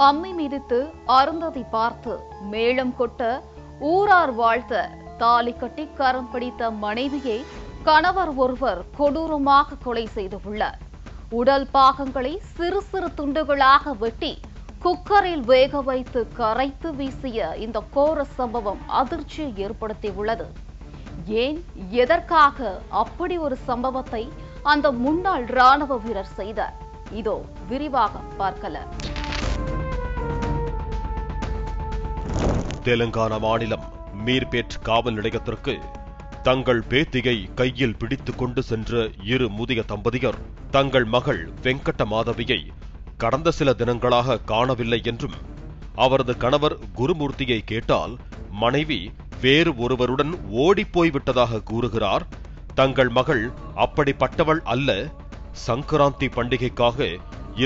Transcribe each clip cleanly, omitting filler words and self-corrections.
அம்மி மிதித்து அருந்ததி பார்த்து மேளம் கொட்ட ஊரார் வாழ்த்த தாலி கட்டி கரம் பிடித்த மனைவியை கணவர் ஒருவர் கொடூரமாக கொலை செய்துள்ளார். உடல் பாகங்களை சிறு சிறு துண்டுகளாக வெட்டி குக்கரில் வேக வைத்து கரைத்து வீசிய இந்த கோர சம்பவம் அதிர்ச்சியை ஏற்படுத்தியுள்ளது. ஏன், எதற்காக அப்படி ஒரு சம்பவத்தை அந்த முன்னாள் ராணுவ வீரர் செய்தார்? இதோ விரிவாக பார்க்கலாம். தெலுங்கானா மாநிலம் மீர்பேட் காவல் நிலையத்திற்கு தங்கள் பேத்தியை கையில் பிடித்துக் கொண்டு சென்ற இரு முதிய தம்பதியர் தங்கள் மகள் வெங்கட்ட மாதவியை கடந்த சில தினங்களாக காணவில்லை என்றும், அவரது கணவர் குருமூர்த்தியை கேட்டால் மனைவி வேறு ஒருவருடன் ஓடிப்போய்விட்டதாக கூறுகிறார். தங்கள் மகள் அப்படிப்பட்டவள் அல்ல, சங்கராந்தி பண்டிகைக்காக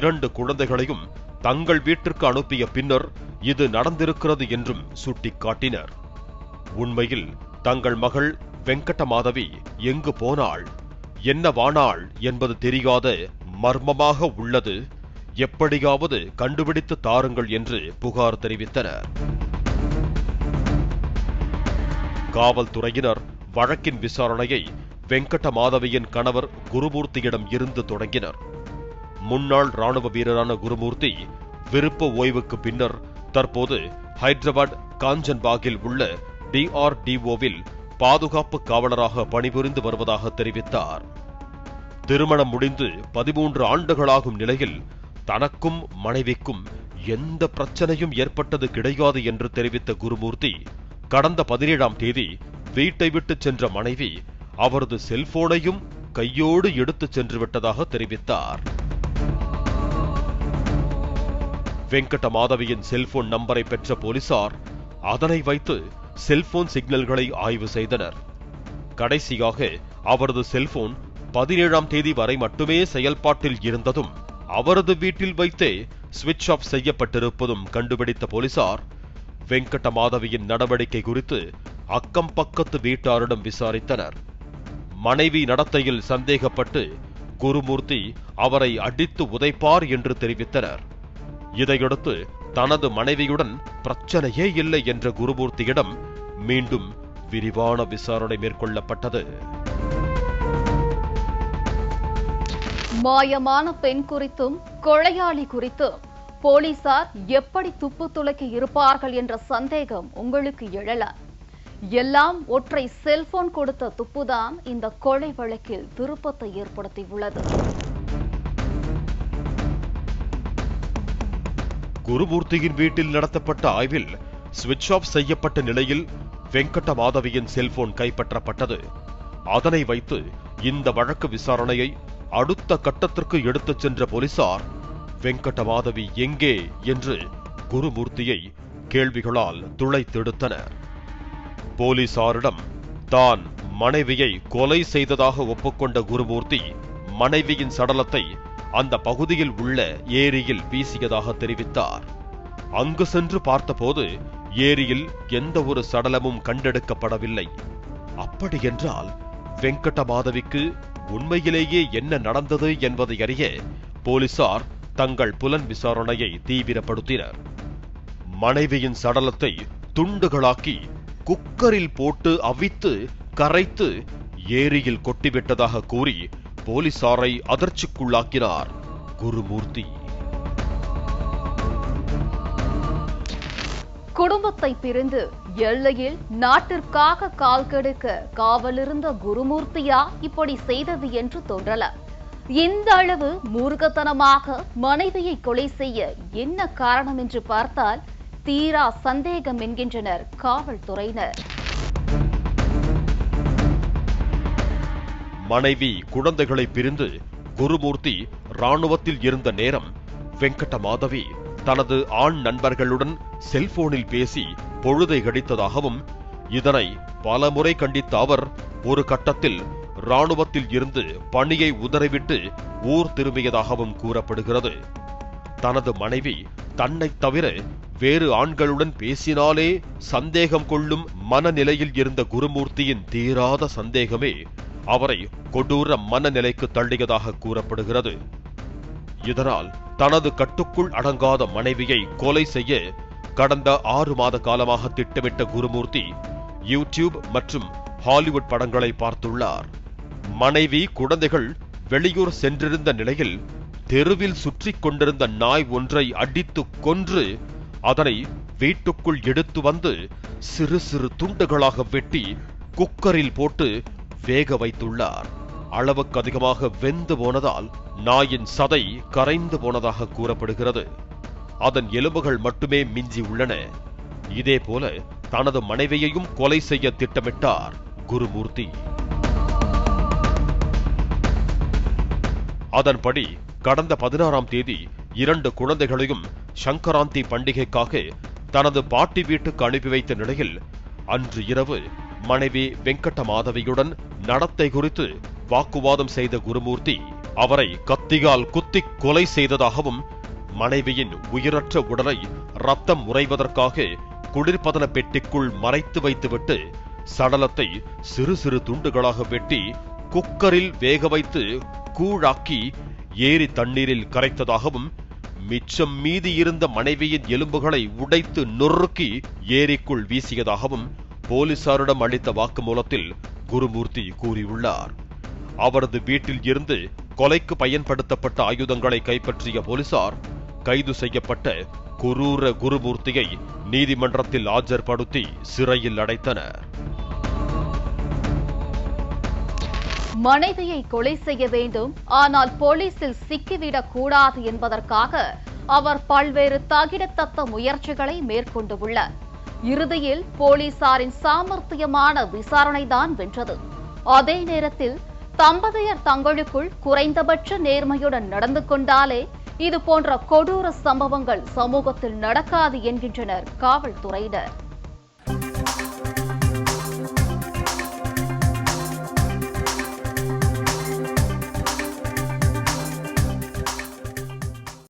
2 குழந்தைகளையும் தங்கள் வீட்டிற்கு அனுப்பிய பின்னர் இது நடந்திருக்கிறது என்றும் சுட்டிக்காட்டினர். உண்மையில் தங்கள் மகள் வெங்கட்ட மாதவி எங்கு போனாள், என்னவானாள் என்பது தெரியாத மர்மமாக உள்ளது. எப்படியாவது கண்டுபிடித்து தாருங்கள் என்று புகார் தெரிவித்தனர். காவல்துறையினர் வழக்கின் விசாரணையை வெங்கட்ட மாதவியின் கணவர் குருமூர்த்தியிடம் இருந்து தொடங்கினர். முன்னாள் ராணுவ வீரரான குருமூர்த்தி விருப்ப ஓய்வுக்கு பின்னர் தற்போது ஹைதராபாத் காஞ்சன்பாகில் உள்ள DRDOவில் பாதுகாப்பு காவலராக பணிபுரிந்து வருவதாக தெரிவித்தார். திருமணம் முடிந்து 13 ஆண்டுகளாகும் நிலையில் தனக்கும் மனைவிக்கும் எந்த பிரச்சனையும் ஏற்பட்டது கிடையாது என்று தெரிவித்த குருமூர்த்தி, கடந்த 17ஆம் தேதி வீட்டை விட்டு சென்ற மனைவி அவரது செல்போனையும் கையோடு எடுத்துச் சென்று விட்டதாக தெரிவித்தார். வெங்கட்ட மாதவியின் செல்போன் நம்பரை பெற்ற போலீசார் அதனை வைத்து செல்போன் சிக்னல்களை ஆய்வு செய்தனர். கடைசியாக அவரது செல்போன் 17ஆம் தேதி வரை மட்டுமே செயல்பாட்டில் இருந்ததும் அவரது வீட்டில் வைத்தே சுவிட்ச் ஆஃப் செய்யப்பட்டிருப்பதும் கண்டுபிடித்த போலீசார் வெங்கட்ட மாதவியின் நடவடிக்கை குறித்து அக்கம் பக்கத்து வீட்டாரிடம் விசாரித்தனர். மனைவி நடத்தையில் சந்தேகப்பட்டு குருமூர்த்தி அவரை அடித்து உதைப்பார் என்று தெரிவித்தனர். இதையடுத்து தனது மனைவியுடன் பிரச்சனையே இல்லை என்ற குருமூர்த்தியிடம் மீண்டும் விரிவான விசாரணை மேற்கொள்ளப்பட்டது. மாயமான பெண் குறித்தும் கொலையாளி குறித்தும் போலீசார் எப்படி துப்பு துளைக்க இருப்பார்கள் என்ற சந்தேகம் உங்களுக்கு எழலாம். எல்லாம் ஒற்றை செல்போன் கொடுத்த துப்புதான் இந்த கொலை வழக்கில் திருப்பத்தை ஏற்படுத்தியுள்ளது. குருமூர்த்தியின் வீட்டில் நடத்தப்பட்ட ஆய்வில் சுவிட்ச் ஆஃப் செய்யப்பட்ட நிலையில் வெங்கட்ட மாதவியின் செல்போன் கைப்பற்றப்பட்டது. அதனை வைத்து இந்த வழக்கு விசாரணையை அடுத்த கட்டத்திற்கு எடுத்துச் சென்ற போலீசார் வெங்கட்ட மாதவி எங்கே என்று குருமூர்த்தியை கேள்விகளால் துளைத்தெடுத்தனர். போலீசாரிடம் தான் மனைவியை கொலை செய்ததாக ஒப்புக்கொண்ட குருமூர்த்தி மனைவியின் சடலத்தை அந்த பகுதியில் உள்ள ஏரியில் வீசியதாக தெரிவித்தார். அங்கு சென்று பார்த்தபோது ஏரியில் எந்த ஒரு சடலமும் கண்டெடுக்கப்படவில்லை. அப்படியென்றால் வெங்கட்ட மாதவிக்கு உண்மையிலேயே என்ன நடந்தது என்பதை அறிய போலீசார் தங்கள் புலன் விசாரணையை தீவிரப்படுத்தினர். மனைவியின் சடலத்தை துண்டுகளாக்கி குக்கரில் போட்டு அவித்து கரைத்து ஏரியில் கொட்டிவிட்டதாக கூறி போலீசாரை அதிர்ச்சிக்குள்ளாக்கினார் குருமூர்த்தி. குடும்பத்தை பிரிந்து எல்லையில் நாட்டிற்காக கால் கெடுக்க காவலிருந்த குருமூர்த்தியா இப்படி செய்தது என்று தோன்றலாம். இந்த அளவு மூர்க்கத்தனமாக மனைவியை கொலை செய்ய என்ன காரணம் என்று பார்த்தால் தீரா சந்தேகம் என்கின்றனர் காவல்துறையினர். மனைவி குழந்தைகளை பிரிந்து குருமூர்த்தி ராணுவத்தில் இருந்த நேரம் வெங்கட்ட மாதவி தனது ஆண் நண்பர்களுடன் செல்போனில் பேசி பொழுதை கழித்ததாகவும், இதனை பலமுறை கண்டித்த அவர் ஒரு கட்டத்தில் ராணுவத்தில் இருந்து பணியை உதறிவிட்டு ஊர் திரும்பியதாகவும் கூறப்படுகிறது. தனது மனைவி தன்னை தவிர வேறு ஆண்களுடன் பேசினாலே சந்தேகம் கொள்ளும் மனநிலையில் இருந்த குருமூர்த்தியின் தீராத சந்தேகமே அவரை கொடூர மனநிலைக்கு தள்ளியதாக கூறப்படுகிறது. இதனால் தனது கட்டுக்குள் அடங்காத மனைவியை கொலை செய்ய கடந்த 6 மாத காலமாக திட்டமிட்ட குருமூர்த்தி யூடியூப் மற்றும் ஹாலிவுட் படங்களை பார்த்துள்ளார். மனைவி, குழந்தைகள் வெளியூர் சென்றிருந்த நிலையில் தெருவில் சுற்றிக் கொண்டிருந்த நாய் ஒன்றை அடித்து கொன்று அதனை வீட்டுக்குள் எடுத்து வந்து சிறு சிறு துண்டுகளாக வெட்டி குக்கரில் போட்டு வேக வைத்துள்ளார். அளவுக்கு அதிகமாக வெந்து போனதால் நாயின் சதை கரைந்து போனதாக கூறப்படுகிறது. அதன் எலும்புகள் மட்டுமே மிஞ்சி உள்ளன. இதேபோல தனது மனைவியையும் கொலை செய்ய திட்டமிட்டார் குருமூர்த்தி. அதன்படி கடந்த 16ஆம் தேதி 2 குழந்தைகளையும் சங்கராந்தி பண்டிகைக்காக தனது பாட்டி வீட்டுக்கு அனுப்பி வைத்த நிலையில் அன்று இரவு மனைவி வெங்கட்ட மாதவியுடன் நடத்தை குறித்து வாக்குவாதம் செய்த குருமூர்த்தி அவரை கத்தியால் குத்தி கொலை செய்ததாகவும், மனைவியின் உயிரற்ற உடலை ரத்தம் உறைவதற்காக குளிர்பதன பெட்டிக்குள் மறைத்து வைத்துவிட்டு சடலத்தை சிறு சிறு துண்டுகளாக வெட்டி குக்கரில் வேக வைத்து கூழாக்கி ஏரி தண்ணீரில் கரைத்ததாகவும், மிச்சம் மீதி இருந்த மனைவியின் எலும்புகளை உடைத்து நொறுக்கி ஏரிக்குள் வீசியதாகவும் போலீசாரிடம் அளித்த வாக்குமூலத்தில் குருமூர்த்தி கூறியுள்ளார். அவரது வீட்டில் இருந்து கொலைக்கு பயன்படுத்தப்பட்ட ஆயுதங்களை கைப்பற்றிய போலீசார் கைது செய்யப்பட்ட குரூர குருமூர்த்தியை நீதிமன்றத்தில் ஆஜர்படுத்தி சிறையில் அடைத்தனர். மனைவியை கொலை செய்ய வேண்டும், ஆனால் போலீசில் சிக்கிவிடக் கூடாது என்பதற்காக அவர் பல்வேறு தகிடத்தக்க முயற்சிகளை மேற்கொண்டுள்ளார். இறுதியில் போலீசாரின் சாமர்த்தியமான விசாரணைதான் வென்றது. அதே நேரத்தில் தம்பதியர் தங்களுக்குள் குறைந்தபட்ச நேர்மையுடன் நடந்து கொண்டாலே இது போன்ற கொடூர சம்பவங்கள் சமூகத்தில் நடக்காது என்கின்றனர் காவல்துறையினர்.